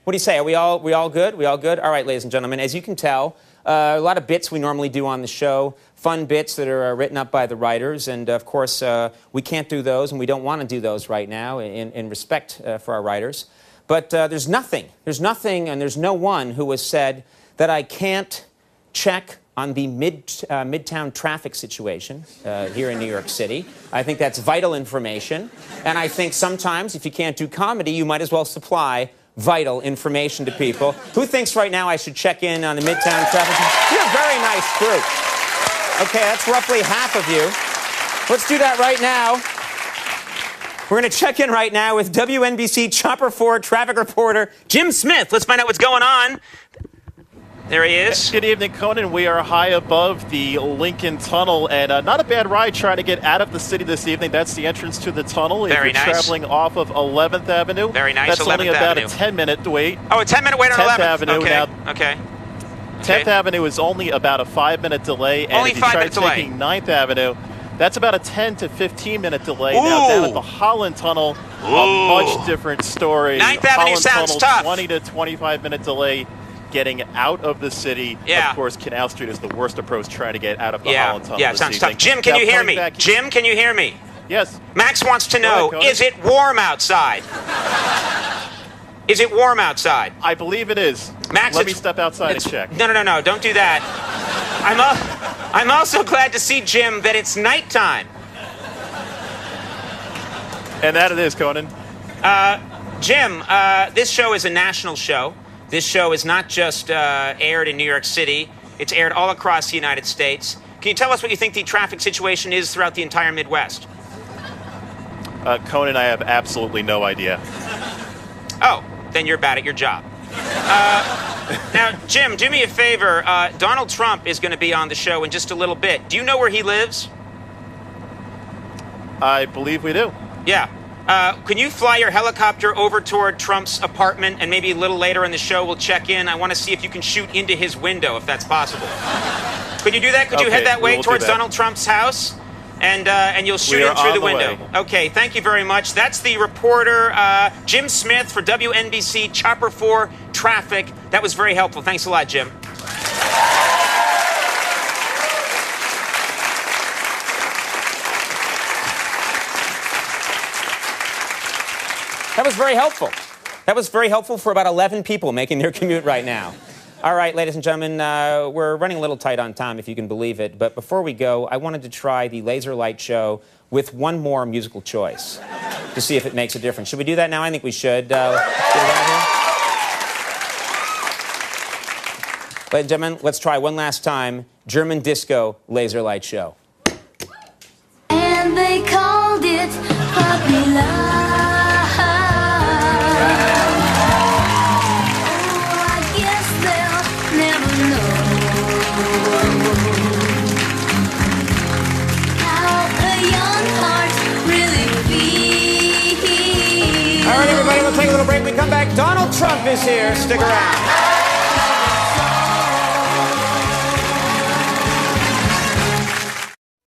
What do you say? Are we all good? We all good? All right, ladies and gentlemen, as you can tell, a lot of bits we normally do on the show, fun bits that are written up by the writers, and of course, we can't do those, and we don't want to do those right now in respect for our writers. But there's nothing, and there's no one who has said that I can't check on the Midtown traffic situation here in New York City. I think that's vital information, and I think sometimes if you can't do comedy, you might as well supply vital information to people. Who thinks right now I should check in on the Midtown traffic? You're a very nice group. Okay, that's roughly half of you. Let's do that right now. We're going to check in right now with WNBC Chopper 4 traffic reporter Jim Smith. Let's find out what's going on. There he is. Good evening, Conan. We are high above the Lincoln Tunnel, and not a bad ride trying to get out of the city this evening. That's the entrance to the tunnel. Very if you're nice. Traveling off of 11th Avenue. Very nice. That's 11th only about Avenue. a 10-minute wait. Oh, a 10-minute wait on 10th 11th. Avenue. Okay. Now, Okay. 10th Avenue is only about a 5-minute delay, and Only if you try 5-minute delay. taking 9th Avenue, that's about a 10 to 15-minute delay. Ooh. Now down at the Holland Tunnel, a much different story. 9th Avenue Holland sounds Tunnel, tough. 20 to 25-minute delay. Getting out of the city. Yeah. Of course, Canal Street is the worst approach trying to get out of the Holland Tunnel. Yeah, it this sounds evening. tough. Jim, can Now, you hear coming me? back- Jim, can you hear me? Yes. Max wants to know, Go ahead, is it warm outside? Is it warm outside? I believe it is. Max, Let me step outside and check. No, don't do that. I'm also glad to see, Jim, that it's nighttime. And that it is, Conan. Jim, this show is a national show. This show is not just aired in New York City. It's aired all across the United States. Can you tell us what you think the traffic situation is throughout the entire Midwest? Conan, I have absolutely no idea. Oh, then you're bad at your job. Now, Jim, do me a favor. Donald Trump is going to be on the show in just a little bit. Do you know where he lives? I believe we do. Yeah. Can you fly your helicopter over toward Trump's apartment, and maybe a little later in the show we'll check in? I want to see if you can shoot into his window, if that's possible. Could you do that? Could you head that way towards Donald Trump's house? And you'll shoot in through the window. Okay, thank you very much. That's the reporter, Jim Smith for WNBC Chopper 4 Traffic. That was very helpful. Thanks a lot, Jim. That was very helpful. That was very helpful for about 11 people making their commute right now. All right, ladies and gentlemen, we're running a little tight on time, if you can believe it. But before we go, I wanted to try the Laser Light Show with one more musical choice to see if it makes a difference. Should we do that now? I think we should. Get it out here. Ladies and gentlemen, let's try one last time. German Disco Laser Light Show. And they called it Puppy Love. All right, everybody, we'll take a little break. When we come back, Donald Trump is here. Stick around.